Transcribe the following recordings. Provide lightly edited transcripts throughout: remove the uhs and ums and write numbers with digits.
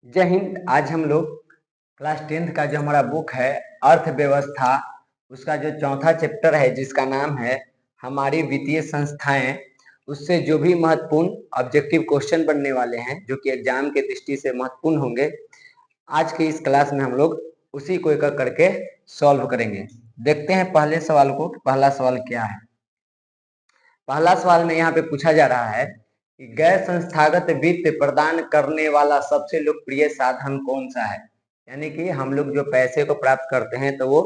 जय हिंद। आज हम लोग क्लास 10th का जो हमारा बुक है अर्थव्यवस्था, उसका जो चौथा चैप्टर है जिसका नाम है हमारी वित्तीय संस्थाएं, उससे जो भी महत्वपूर्ण ऑब्जेक्टिव क्वेश्चन बनने वाले हैं जो कि एग्जाम के दृष्टि से महत्वपूर्ण होंगे, आज की इस क्लास में हम लोग उसी को एक एक करके सॉल्व करेंगे। देखते हैं पहले सवाल को। पहला सवाल क्या है? पहला सवाल में यहाँ पे पूछा जा रहा है कि गैर संस्थागत वित्त प्रदान करने वाला सबसे लोकप्रिय साधन कौन सा है। यानी कि हम लोग जो पैसे को प्राप्त करते हैं तो वो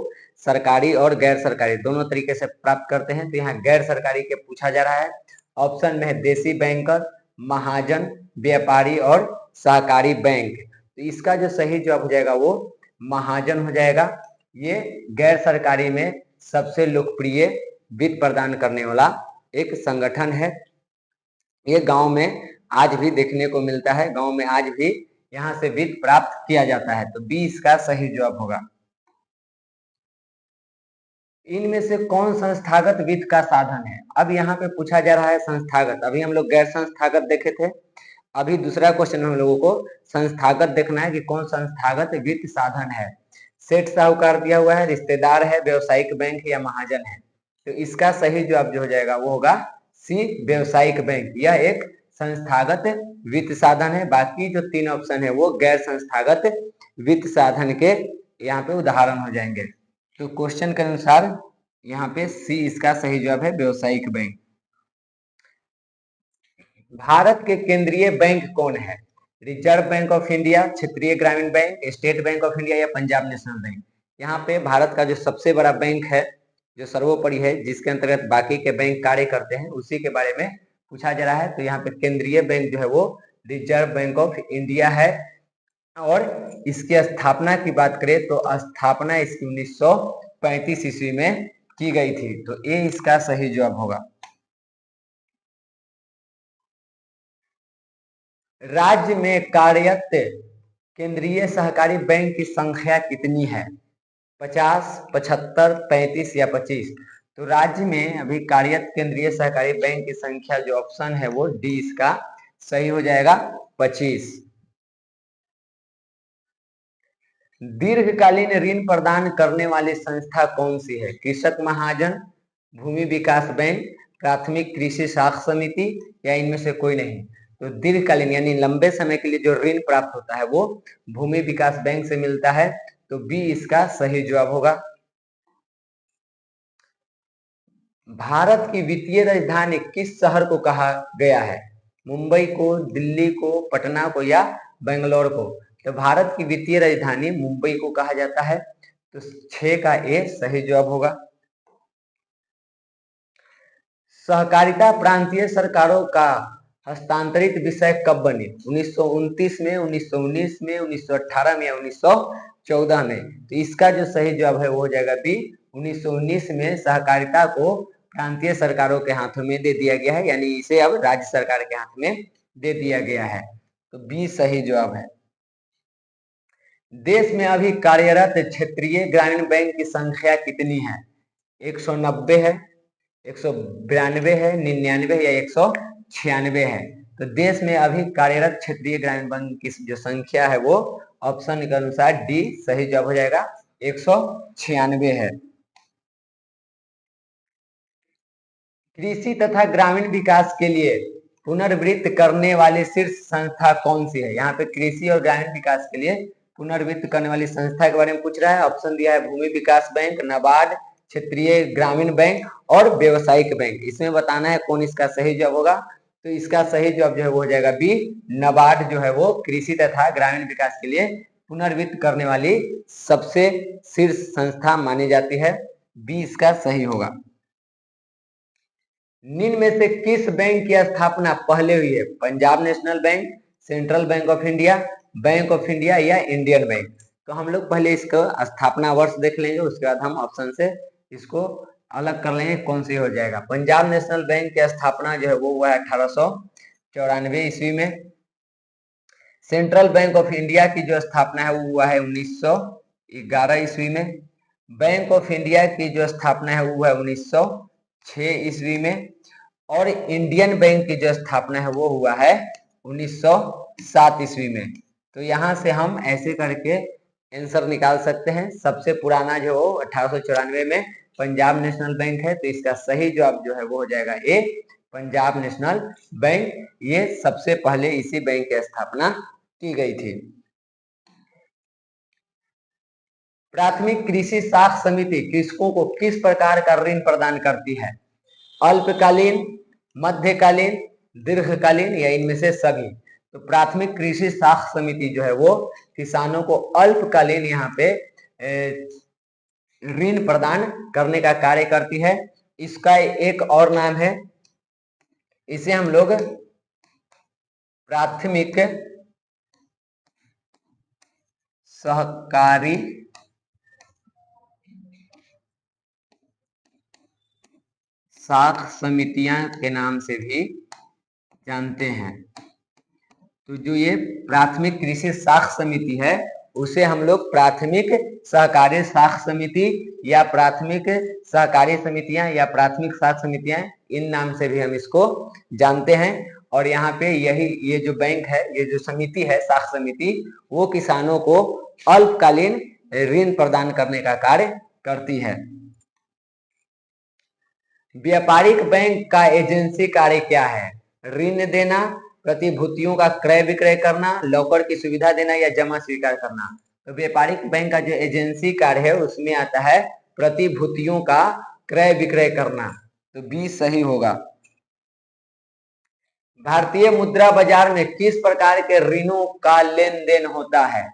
सरकारी और गैर सरकारी दोनों तरीके से प्राप्त करते हैं। तो यहाँ गैर सरकारी के पूछा जा रहा है। ऑप्शन में है देसी बैंकर, महाजन, व्यापारी और सहकारी बैंक। तो इसका जो सही जवाब हो जाएगा वो महाजन हो जाएगा। ये गैर सरकारी में सबसे लोकप्रिय वित्त प्रदान करने वाला एक संगठन है। ये गांव में आज भी देखने को मिलता है। गांव में आज भी यहाँ से वित्त प्राप्त किया जाता है। तो बी इसका सही जवाब होगा। इनमें से कौन संस्थागत वित्त का साधन है? अब यहाँ पे पूछा जा रहा है संस्थागत। अभी हम लोग गैर संस्थागत देखे थे। अभी दूसरा क्वेश्चन हम लोगों को संस्थागत देखना है कि कौन संस्थागत वित्त साधन है। सेठ साहूकार दिया हुआ है, रिश्तेदार है, व्यवसायिक बैंक या महाजन है। तो इसका सही जवाब जो हो जाएगा वो होगा सी, व्यवसायिक बैंक। यह एक संस्थागत वित्त साधन है। बाकी जो तीन ऑप्शन है वो गैर संस्थागत वित्त साधन के यहाँ पे उदाहरण हो जाएंगे। तो क्वेश्चन के अनुसार यहाँ पे सी इसका सही जवाब है, व्यवसायिक बैंक। भारत के केंद्रीय बैंक कौन है? रिजर्व बैंक ऑफ इंडिया, क्षेत्रीय ग्रामीण bank, state bank of India या पंजाब नेशनल बैंक। यहाँ पे भारत का जो सबसे बड़ा बैंक है, जो सर्वोपरि है, जिसके अंतर्गत बाकी के बैंक कार्य करते हैं, उसी के बारे में पूछा जा रहा है। तो यहाँ पे केंद्रीय बैंक जो है वो रिजर्व बैंक ऑफ इंडिया है। और इसकी स्थापना की बात करें तो स्थापना इसकी 1935 ईस्वी में की गई थी। तो ये इसका सही जवाब होगा। राज्य में कार्यरत केंद्रीय सहकारी बैंक की संख्या कितनी है? 50, 75, 35 या 25। तो राज्य में अभी कार्यरत केंद्रीय सहकारी बैंक की संख्या जो ऑप्शन है वो डी इसका सही हो जाएगा, 25। दीर्घकालीन ऋण प्रदान करने वाली संस्था कौन सी है? कृषक महाजन, भूमि विकास बैंक, प्राथमिक कृषि साख समिति या इनमें से कोई नहीं। तो दीर्घकालीन यानी लंबे समय के लिए जो ऋण प्राप्त होता है वो भूमि विकास बैंक से मिलता है। तो बी इसका सही जवाब होगा। भारत की वित्तीय राजधानी किस शहर को कहा गया है? मुंबई को, दिल्ली को, पटना को या बेंगलोर को? तो भारत की वित्तीय राजधानी मुंबई को कहा जाता है। तो 6 का ए सही जवाब होगा। सहकारिता प्रांतीय सरकारों का हस्तांतरित विषय कब बनी? 1929 में, 1919 में, 1918 में या 1914 में? तो इसका जो सही जवाब है वो हो जाएगा बी, 1919 में सहकारिता को प्रांतीय सरकारों के हाथों में दे दिया गया है, यानी इसे अब राज्य सरकार के हाथ में दे दिया गया है। तो बी सही जवाब है। देश में अभी कार्यरत क्षेत्रीय ग्रामीण बैंक की संख्या कितनी है? 190 है, 192 है, 99 या 196 है। तो देश में अभी कार्यरत क्षेत्रीय ग्रामीण बैंक की जो संख्या है वो ऑप्शन के अनुसार डी सही जवाब हो जाएगा, 196 है। कृषि तथा ग्रामीण विकास के लिए पुनर्वित्त करने वाली शीर्ष संस्था कौन सी है? यहाँ पे कृषि और ग्रामीण विकास के लिए पुनर्वित्त करने वाली संस्था के बारे में पूछ रहा है। ऑप्शन दिया है भूमि विकास बैंक, नाबार्ड, क्षेत्रीय ग्रामीण बैंक और व्यवसायिक बैंक। इसमें बताना है कौन इसका सही जवाब होगा। तो इसका सही जवाब जो है वो हो जाएगा बी, नाबार्ड जो है वो कृषि तथा ग्रामीण विकास के लिए पुनर्वित्त करने वाली सबसे शीर्ष संस्था मानी जाती है। बी इसका सही होगा। निम्न में से किस बैंक की स्थापना पहले हुई है? Punjab national bank, central bank of India, bank of India या इंडियन बैंक? तो हम लोग पहले इसका स्थापना वर्ष देख लेंगे, उसके बाद हम ऑप्शन से इसको अलग कर लेंगे कौन सी हो जाएगा। पंजाब नेशनल बैंक की स्थापना जो है वो हुआ है 1894 ईस्वी में। सेंट्रल बैंक ऑफ इंडिया की जो स्थापना है वो हुआ है 1911 ईस्वी में। बैंक ऑफ इंडिया की जो स्थापना है वो हुआ है 1906 ईस्वी में। और इंडियन बैंक की जो स्थापना है वो हुआ है 1907 ईस्वी में। तो यहाँ से हम ऐसे करके आंसर निकाल सकते हैं। सबसे पुराना जो 1894 में पंजाब नेशनल बैंक है, तो इसका सही जवाब जो है वो हो जाएगा ए, पंजाब नेशनल बैंक। ये सबसे पहले इसी बैंक की स्थापना की गई थी। प्राथमिक कृषि साख समिति कृषकों को किस प्रकार का ऋण प्रदान करती है? अल्पकालीन, मध्यकालीन, दीर्घकालीन या इनमें से सभी? तो प्राथमिक कृषि साख समिति जो है वो किसानों को अल्पकालीन यहाँ पे ऋण प्रदान करने का कार्य करती है। इसका एक और नाम है, इसे हम लोग प्राथमिक सहकारी साख समितियां के नाम से भी जानते हैं। तो जो ये प्राथमिक कृषि साख समिति है उसे हम लोग प्राथमिक सहकारी साख समिति या प्राथमिक सहकारी समितियां या प्राथमिक साख समितियां, इन नाम से भी हम इसको जानते हैं। और यहाँ पे यही ये जो बैंक है, ये जो समिति है साख समिति, वो किसानों को अल्पकालीन ऋण प्रदान करने का कार्य करती है। व्यापारिक बैंक का एजेंसी कार्य क्या है? ऋण देना, प्रतिभूतियों का क्रय विक्रय करना, लॉकर की सुविधा देना या जमा स्वीकार करना? तो व्यापारिक बैंक का जो एजेंसी कार्य है उसमें आता है प्रतिभूतियों का क्रय विक्रय करना, तो बी सही होगा। भारतीय मुद्रा बाजार में किस प्रकार के ऋणों का लेन देन होता है?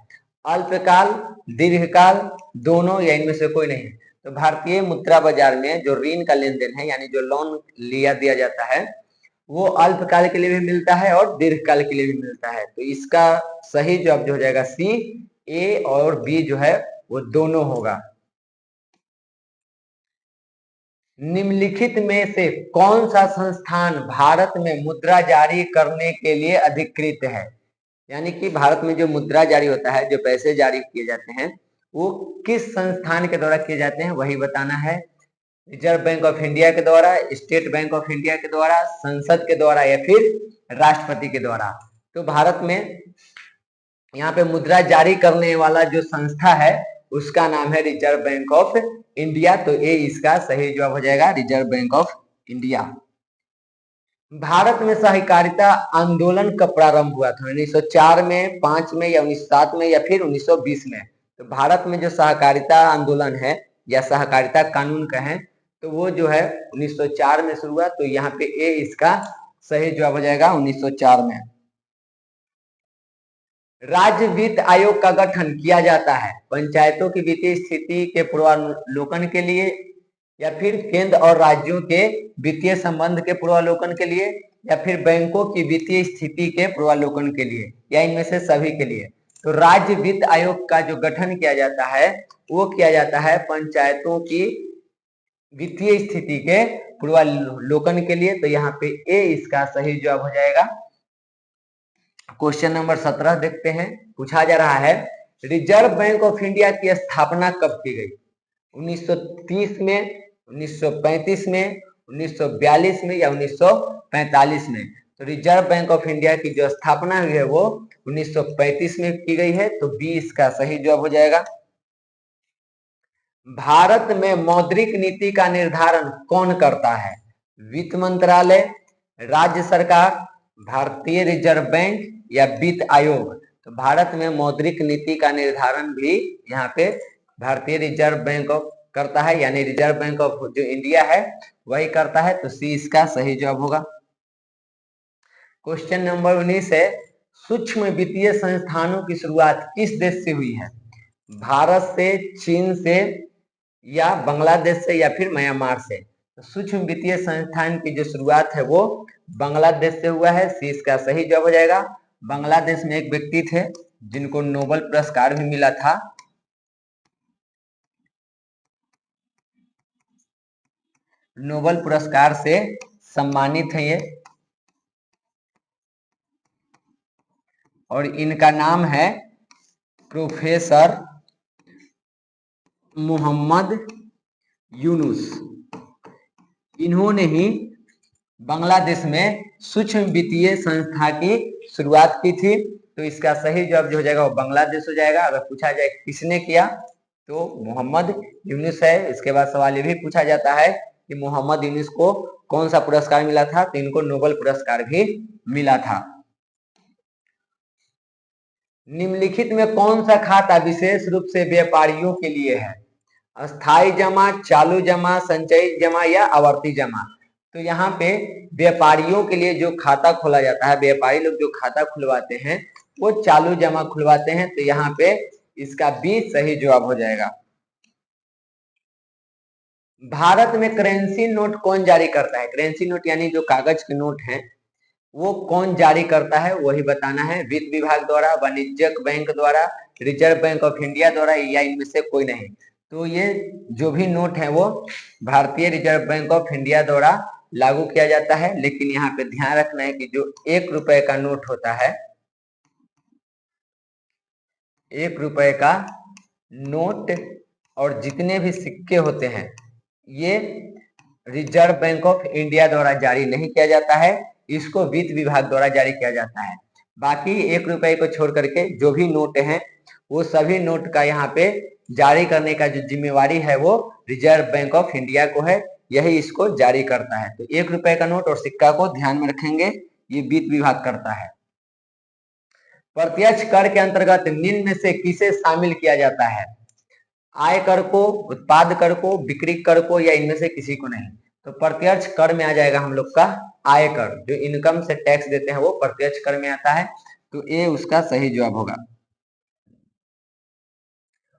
अल्पकाल, दीर्घकाल, दोनों या इनमें से कोई नहीं? तो भारतीय मुद्रा बाजार में जो ऋण का लेन देन है, यानी जो लोन लिया दिया जाता है, वो अल्पकाल के लिए भी मिलता है और दीर्घकाल के लिए भी मिलता है। तो इसका सही जवाब जो हो जाएगा सी, ए और बी जो है वो दोनों होगा। निम्नलिखित में से कौन सा संस्थान भारत में मुद्रा जारी करने के लिए अधिकृत है? यानी कि भारत में जो मुद्रा जारी होता है, जो पैसे जारी किए जाते हैं, वो किस संस्थान के द्वारा किए जाते हैं वही बताना है। रिजर्व बैंक ऑफ इंडिया के द्वारा, स्टेट बैंक ऑफ इंडिया के द्वारा, संसद के द्वारा या फिर राष्ट्रपति के द्वारा? तो भारत में यहाँ पे मुद्रा जारी करने वाला जो संस्था है उसका नाम है रिजर्व बैंक ऑफ इंडिया। तो ए इसका सही जवाब हो जाएगा, reserve bank of India. Bharat में सहकारिता आंदोलन कब प्रारंभ हुआ था? 1904 में, 5 में या 1907 में या फिर 1920 में? तो भारत में जो सहकारिता आंदोलन है या सहकारिता कानून कहें तो वो जो है 1904 में शुरू हुआ। तो यहाँ पे ए इसका सही जवाब हो जाएगा 1904 में। राज्य वित्त आयोग का गठन किया जाता है पंचायतों की वित्तीय स्थिति के पूर्वावलोकन के लिए या फिर केंद्र और राज्यों के वित्तीय संबंध के पूर्वावलोकन के लिए या फिर बैंकों की वित्तीय स्थिति के पूर्वावलोकन के लिए या इनमें से सभी के लिए? तो राज्य वित्त आयोग का जो गठन किया जाता है वो किया जाता है पंचायतों की वित्तीय स्थिति के पूर्वावलोकन के लिए। तो यहाँ पे ए इसका सही जवाब हो जाएगा। क्वेश्चन नंबर 17 देखते हैं। पूछा जा रहा है रिजर्व बैंक ऑफ इंडिया की स्थापना कब की गई? 1930 में, 1935 में, 1942 में या 1945 में? तो रिजर्व बैंक ऑफ इंडिया की जो स्थापना हुई है वो 1935 में की गई है। तो बी इसका सही जवाब हो जाएगा। भारत में मौद्रिक नीति का निर्धारण कौन करता है? वित्त मंत्रालय, राज्य सरकार, भारतीय रिजर्व बैंक या वित्त आयोग? तो भारत में मौद्रिक नीति का निर्धारण भी यहाँ पे भारतीय रिजर्व बैंक ऑफ करता है, यानी रिजर्व बैंक ऑफ जो इंडिया है वही करता है। तो सी इसका सही जवाब होगा। क्वेश्चन नंबर 19 है सूक्ष्म वित्तीय संस्थानों की शुरुआत किस देश से हुई है? भारत से, चीन से या बांग्लादेश से या फिर म्यांमार से? तो सूक्ष्म वित्तीय संस्थान की जो शुरुआत है वो बांग्लादेश से हुआ है। सी इसका सही जवाब हो जाएगा। बांग्लादेश में एक व्यक्ति थे जिनको नोबेल पुरस्कार भी मिला था। नोबेल पुरस्कार से सम्मानित है ये, और इनका नाम है प्रोफेसर मोहम्मद यूनुस। इन्होंने ही बांग्लादेश में सूक्ष्म वित्तीय संस्था की शुरुआत की थी तो इसका सही जवाब जो हो जाएगा वो बांग्लादेश हो जाएगा। अगर पूछा जाए किसने किया तो मोहम्मद यूनुस है। इसके बाद सवाल ये भी पूछा जाता है कि मोहम्मद यूनुस को कौन सा पुरस्कार मिला था, तो इनको नोबेल पुरस्कार भी मिला था। निम्नलिखित में कौन सा खाता विशेष रूप से व्यापारियों के लिए है? अस्थाई जमा, चालू जमा, संचयी जमा या आवर्ती जमा? तो यहाँ पे व्यापारियों के लिए जो खाता खोला जाता है, व्यापारी लोग जो खाता खुलवाते हैं वो चालू जमा खुलवाते हैं। तो यहाँ पे इसका बी सही जवाब हो जाएगा। भारत में करेंसी नोट कौन जारी करता है? करेंसी नोट यानी जो कागज के नोट हैं वो कौन जारी करता है वही बताना है। वित्त विभाग द्वारा, वाणिज्यिक बैंक द्वारा, रिजर्व बैंक ऑफ इंडिया द्वारा या इनमें से कोई नहीं? तो ये जो भी नोट है वो भारतीय रिजर्व बैंक ऑफ इंडिया द्वारा लागू किया जाता है। लेकिन यहाँ पे ध्यान रखना है कि जो 1 रुपए का नोट होता है, 1 रुपए का नोट और जितने भी सिक्के होते हैं ये रिजर्व बैंक ऑफ इंडिया द्वारा जारी नहीं किया जाता है, इसको वित्त विभाग द्वारा जारी किया जाता है। बाकी 1 रुपए को छोड़ करके जो भी नोट हैं वो सभी नोट का यहाँ पे जारी करने का जो जिम्मेवारी है वो रिजर्व बैंक ऑफ इंडिया को है, यही इसको जारी करता है। तो 1 रुपए का नोट और सिक्का को ध्यान में रखेंगे, ये वित्त विभाग करता है। प्रत्यक्ष कर के अंतर्गत निम्न में से किसे शामिल किया जाता है? आय कर को, उत्पाद कर को, बिक्री कर को या इनमें से किसी को नहीं? तो प्रत्यक्ष कर में आ जाएगा हम लोग का आय कर, जो इनकम से टैक्स देते हैं वो प्रत्यक्ष कर में आता है। तो ये उसका सही जवाब होगा।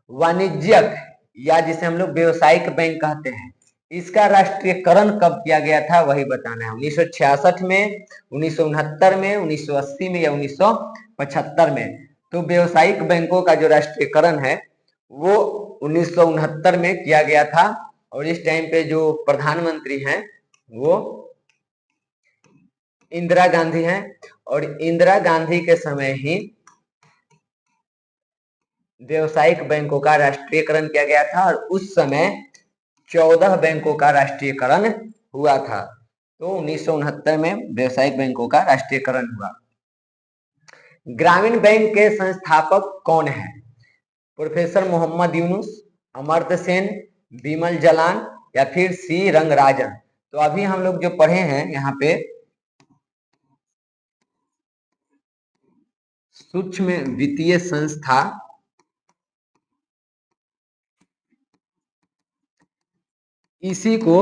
वाणिज्यिक या जिसे हम लोग व्यवसायिक बैंक कहते हैं, इसका राष्ट्रीयकरण कब किया गया था वही बताना है। 1966 में, 1969 में, 1980 में या 1975 में? तो व्यवसायिक बैंकों का जो राष्ट्रीयकरण है वो 1969 में किया गया था। और इस टाइम पे जो प्रधानमंत्री हैं वो इंदिरा गांधी हैं। और इंदिरा गांधी के समय ही व्यवसायिक बैंकों का राष्ट्रीयकरण किया गया था और उस समय 14 बैंकों का राष्ट्रीयकरण हुआ था। तो 1969 में व्यवसायिक बैंकों का राष्ट्रीयकरण हुआ। ग्रामीण बैंक के संस्थापक कौन है? प्रोफेसर मोहम्मद यूनुस, अमर्त्य सेन, विमल जलान या फिर सी रंगराजन? तो अभी हम लोग जो पढ़े हैं यहाँ पे सूक्ष्म वित्तीय संस्था इसी को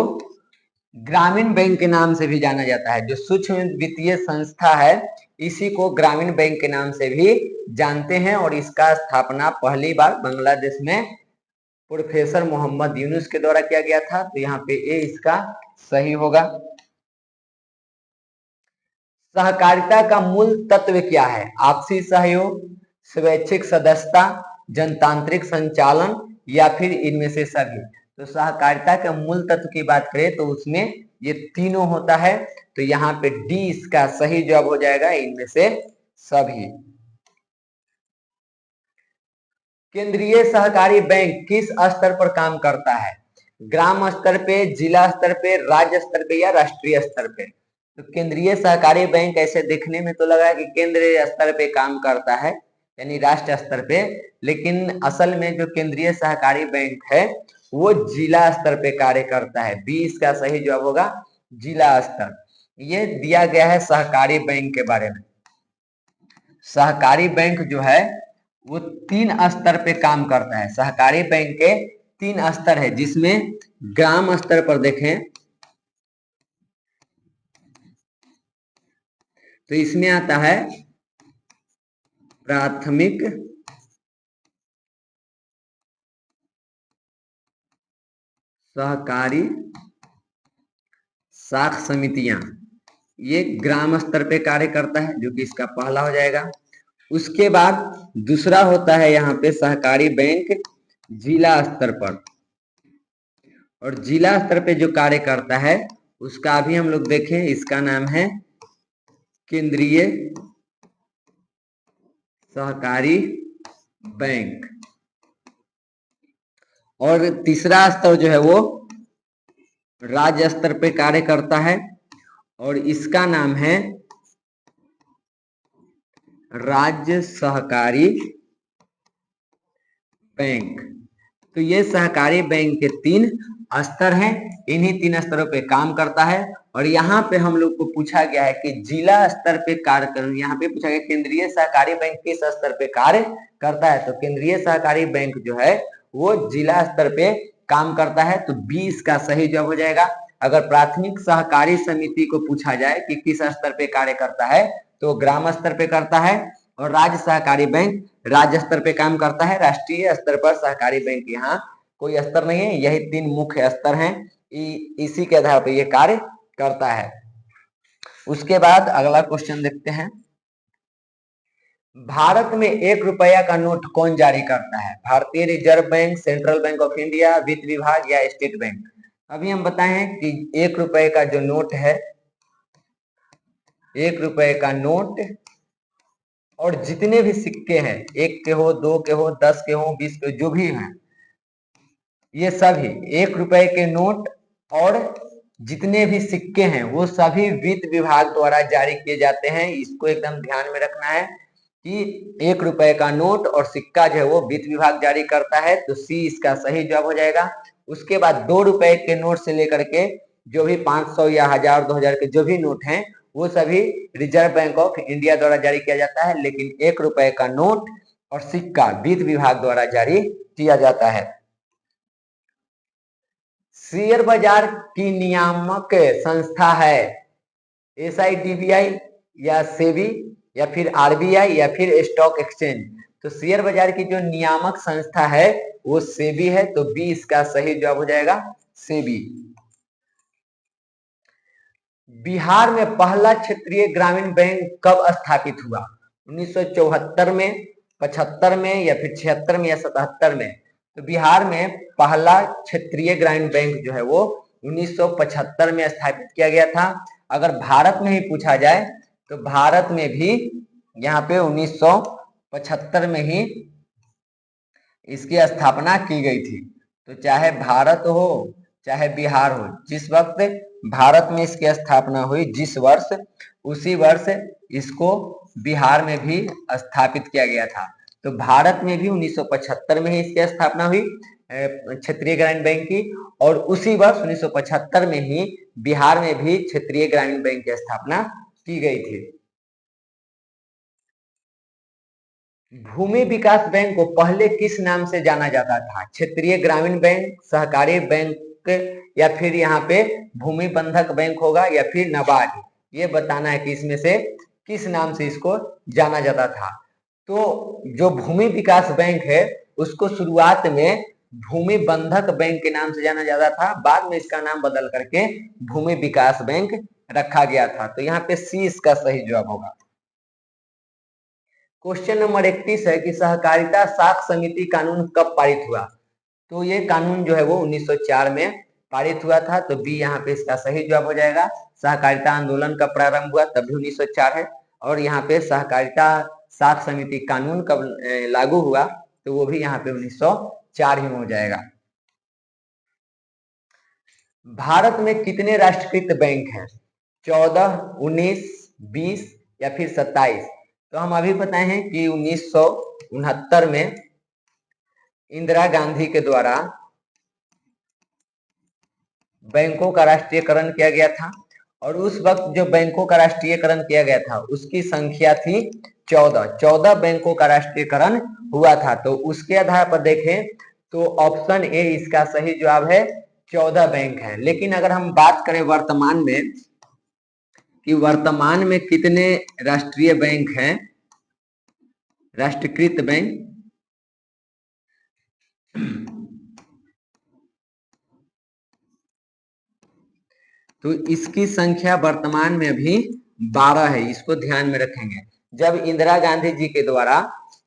ग्रामीण बैंक के नाम से भी जाना जाता है। जो सूक्ष्म वित्तीय संस्था है इसी को ग्रामीण बैंक के नाम से भी जानते हैं। और इसका स्थापना पहली बार बांग्लादेश में प्रोफेसर मोहम्मद यूनुस के द्वारा किया गया था। तो यहाँ पे ए इसका सही होगा। सहकारिता का मूल तत्व क्या है? आपसी सहयोग, स्वैच्छिक सदस्यता, जनतांत्रिक संचालन या फिर इनमें से सभी? तो सहकारिता के मूल तत्व की बात करें तो उसमें ये तीनों होता है। तो यहाँ पे डी इसका सही जवाब हो जाएगा, इनमें से सभी। केंद्रीय सहकारी बैंक किस स्तर पर काम करता है? ग्राम स्तर पे, जिला स्तर पे, राज्य स्तर पे या राष्ट्रीय स्तर पे? तो केंद्रीय सहकारी बैंक ऐसे देखने में तो लगा कि केंद्रीय स्तर पे काम करता है यानी राष्ट्र स्तर पे, लेकिन असल में जो केंद्रीय सहकारी बैंक है वो जिला स्तर पे कार्य करता है। बी इसका सही जवाब होगा, जिला स्तर। ये दिया गया है सहकारी बैंक के बारे में। सहकारी बैंक जो है वो 3 स्तर पे काम करता है। सहकारी बैंक के 3 स्तर है, जिसमें ग्राम स्तर पर देखें तो इसमें आता है प्राथमिक सहकारी साख समितियां, ये ग्राम स्तर पे कार्य करता है, जो कि इसका पहला हो जाएगा। उसके बाद दूसरा होता है यहाँ पे सहकारी बैंक जिला स्तर पर, और जिला स्तर पे जो कार्य करता है उसका भी हम लोग देखें, इसका नाम है केंद्रीय सहकारी बैंक। और तीसरा स्तर जो है वो राज्य स्तर पे कार्य करता है और इसका नाम है राज्य सहकारी बैंक। तो ये सहकारी बैंक के 3 स्तर हैं, इन्हीं 3 स्तरों पे काम करता है। और यहाँ पे हम लोग को पूछा गया है कि जिला स्तर पे कार्य कर, यहाँ पे पूछा गया केंद्रीय सहकारी बैंक किस स्तर पे कार्य करता है। तो केंद्रीय सहकारी बैंक जो है वो जिला स्तर पे काम करता है। तो 20 का सही जवाब हो जाएगा। अगर प्राथमिक सहकारी समिति को पूछा जाए कि किस स्तर पे कार्य करता है तो ग्राम स्तर पे करता है। और राज्य सहकारी बैंक राज्य स्तर पे काम करता है। राष्ट्रीय स्तर पर सहकारी बैंक यहाँ कोई स्तर नहीं है, यही 3 मुख्य स्तर हैं, इसी के आधार पर ये कार्य करता है। उसके बाद अगला क्वेश्चन देखते हैं। भारत में 1 रुपया का नोट कौन जारी करता है? भारतीय reserve bank, central bank of India, वित्त विभाग या स्टेट बैंक? अभी हम बताए हैं कि 1 रुपए का जो नोट है, 1 रुपए का नोट और जितने भी सिक्के हैं, 1 के हो, 2 के हो, 10 के हो, 20 के, जो भी हैं, ये सभी 1 रुपए के नोट और जितने भी सिक्के हैं वो सभी वित्त विभाग द्वारा जारी किए जाते हैं। इसको एकदम ध्यान में रखना है कि 1 रुपए का नोट और सिक्का जो है वो वित्त विभाग जारी करता है। तो सी इसका सही जवाब हो जाएगा। उसके बाद 2 रुपए के नोट से लेकर के जो भी 500 या 1000 2000 के जो भी नोट हैं वो सभी रिजर्व बैंक ऑफ इंडिया द्वारा जारी किया जाता है। लेकिन 1 रुपए का नोट और सिक्का वित्त विभाग द्वारा जारी किया जाता है। शेयर बाजार की नियामक संस्था है SIDBI या सेबी या फिर RBI या फिर स्टॉक एक्सचेंज? तो शेयर बाजार की जो नियामक संस्था है वो सेबी है। तो बी इसका सही जवाब हो जाएगा, सेबी। बिहार में पहला क्षेत्रीय ग्रामीण बैंक कब स्थापित हुआ? 1974 में, 75 में या फिर 76 में या 77 में? तो बिहार में पहला क्षेत्रीय ग्रामीण बैंक जो है वो 1975 में स्थापित किया गया था। अगर भारत में ही पूछा जाए तो भारत में भी यहाँ पे 1975 में ही इसकी स्थापना की गई थी। तो चाहे भारत हो चाहे बिहार हो, जिस वक्त भारत में इसकी स्थापना हुई जिस वर्ष, उसी वर्ष इसको बिहार में भी स्थापित किया गया था। तो भारत में भी 1975 में ही इसकी स्थापना हुई क्षेत्रीय ग्रामीण बैंक की, और उसी वर्ष 1975 में ही बिहार में भी क्षेत्रीय ग्रामीण बैंक की स्थापना की गई थी। भूमि विकास बैंक को पहले किस नाम से जाना जाता था? क्षेत्रीय ग्रामीण बैंक, सहकारी बैंक या फिर यहाँ पे भूमि बंधक बैंक होगा या फिर नाबार्ड? ये बताना है कि इसमें से किस नाम से इसको जाना जाता था। तो जो भूमि विकास बैंक है उसको शुरुआत में भूमि बंधक बैंक के नाम से जाना जाता था, बाद में इसका नाम बदल करके भूमि विकास बैंक रखा गया था। तो यहाँ पे सी इसका सही जवाब होगा। क्वेश्चन नंबर 31 है कि सहकारिता साख समिति कानून कब पारित हुआ? तो ये कानून जो है वो 1904 में पारित हुआ था। तो बी यहाँ पे इसका सही जवाब हो जाएगा। सहकारिता आंदोलन का प्रारंभ हुआ तब भी 1904 है, और यहाँ पे सहकारिता साख समिति कानून कब लागू हुआ तो वो भी यहाँ पे 1904 ही में हो जाएगा। भारत में कितने राष्ट्रीयकृत बैंक हैं? 14, 19, 20 या फिर 27? तो हम अभी बताए हैं कि 1969 में इंदिरा गांधी के द्वारा बैंकों का राष्ट्रीयकरण किया गया था, और उस वक्त जो बैंकों का राष्ट्रीयकरण किया गया था उसकी संख्या थी 14 बैंकों का राष्ट्रीयकरण हुआ था। तो उसके आधार पर देखें तो ऑप्शन ए इसका सही जवाब है, 14 बैंक है। लेकिन अगर हम बात करें वर्तमान में कि वर्तमान में कितने राष्ट्रीय बैंक हैं, राष्ट्रीयकृत बैंक, तो इसकी संख्या वर्तमान में अभी 12 है। इसको ध्यान में रखेंगे। जब इंदिरा गांधी जी के द्वारा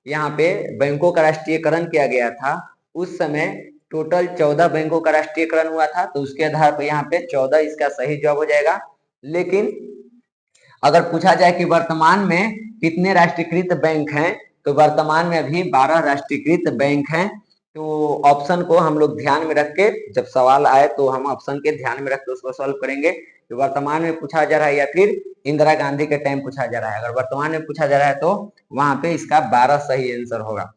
यहाँ पे बैंकों का राष्ट्रीयकरण किया गया था उस समय टोटल 14 बैंकों का राष्ट्रीयकरण हुआ था। तो उसके आधार पर यहाँ पे 14 इसका सही जवाब हो जाएगा। लेकिन अगर पूछा जाए कि वर्तमान में कितने राष्ट्रीयकृत बैंक हैं तो वर्तमान में अभी 12 राष्ट्रीयकृत बैंक हैं। तो ऑप्शन को हम लोग ध्यान में रख के जब सवाल आए तो हम ऑप्शन के ध्यान में रख के उसको सॉल्व करेंगे कि वर्तमान में पूछा जा रहा है या फिर इंदिरा गांधी के टाइम पूछा जा रहा है। अगर वर्तमान में पूछा जा रहा है तो वहां पे इसका 12 सही आंसर होगा।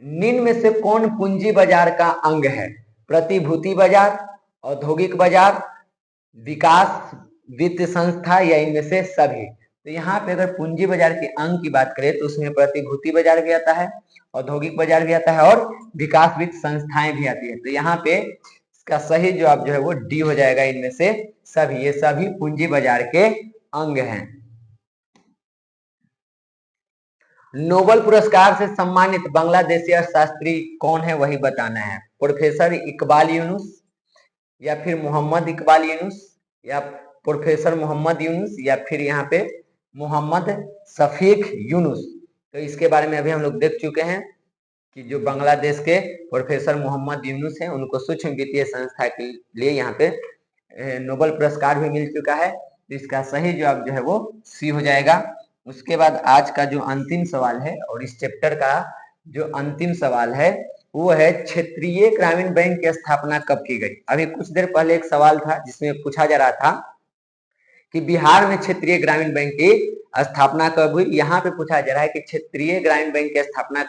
निम्न में से कौन पूंजी बाजार का अंग है? प्रतिभूति बाजार, औद्योगिक बाजार, विकास वित्त संस्था या इनमें से सभी। तो यहाँ पे अगर पूंजी बाजार के अंग की बात करें तो उसमें प्रतिभूति बाजार भी आता है, औद्योगिक बाजार भी आता है और विकास वित्त संस्थाएं भी आती है। तो यहाँ पे इसका सही जवाब जो है वो डी हो जाएगा, इनमें से सभी। ये सभी पूंजी बाजार के अंग हैं। नोबेल पुरस्कार से सम्मानित बांग्लादेशी अर्थशास्त्री कौन है वही बताना है। प्रोफेसर इकबाल यूनुस या फिर मोहम्मद इकबाल यूनुस या प्रोफेसर मोहम्मद यूनुस या फिर यहाँ पे मोहम्मद शफीक यूनुस। तो इसके बारे में अभी हम लोग देख चुके हैं कि जो बांग्लादेश के प्रोफेसर मोहम्मद यूनुस हैं उनको सूक्ष्म वित्तीय संस्था के लिए यहाँ पे नोबेल पुरस्कार भी मिल चुका है। तो इसका सही जवाब जो है वो सी हो जाएगा। उसके बाद आज का जो अंतिम सवाल है और इस चैप्टर का जो अंतिम सवाल है वो है क्षेत्रीय ग्रामीण बैंक की स्थापना कब की गई। अभी कुछ देर पहले एक सवाल था जिसमें पूछा जा रहा था कि बिहार में क्षेत्रीय ग्रामीण बैंक की स्थापना कब हुई। यहाँ पे पूछा जा रहा है कि क्षेत्रीय ग्रामीण बैंक की स्थापना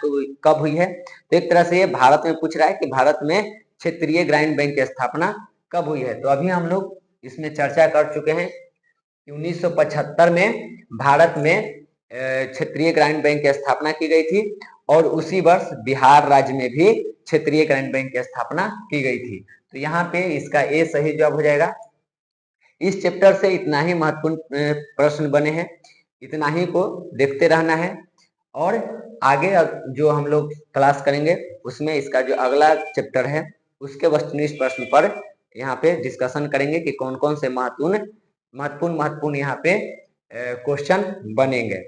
कब हुई है। तो एक तरह से ये भारत में पूछ रहा है कि भारत में क्षेत्रीय ग्रामीण बैंक की स्थापना कब हुई है। तो अभी हम लोग इसमें चर्चा कर चुके हैं कि 1975 में भारत में क्षेत्रीय ग्रामीण बैंक की स्थापना की गई थी और उसी वर्ष बिहार राज्य में भी क्षेत्रीय ग्रामीण बैंक की स्थापना की गई थी। तो यहाँ पे इसका ए सही जवाब हो जाएगा। इस चैप्टर से इतना ही महत्वपूर्ण प्रश्न बने हैं, इतना ही को देखते रहना है और आगे जो हम लोग क्लास करेंगे उसमें इसका जो अगला चैप्टर है उसके वस्तुनिष्ठ प्रश्न पर यहाँ पे डिस्कशन करेंगे कि कौन कौन से महत्वपूर्ण यहाँ पे क्वेश्चन बनेंगे।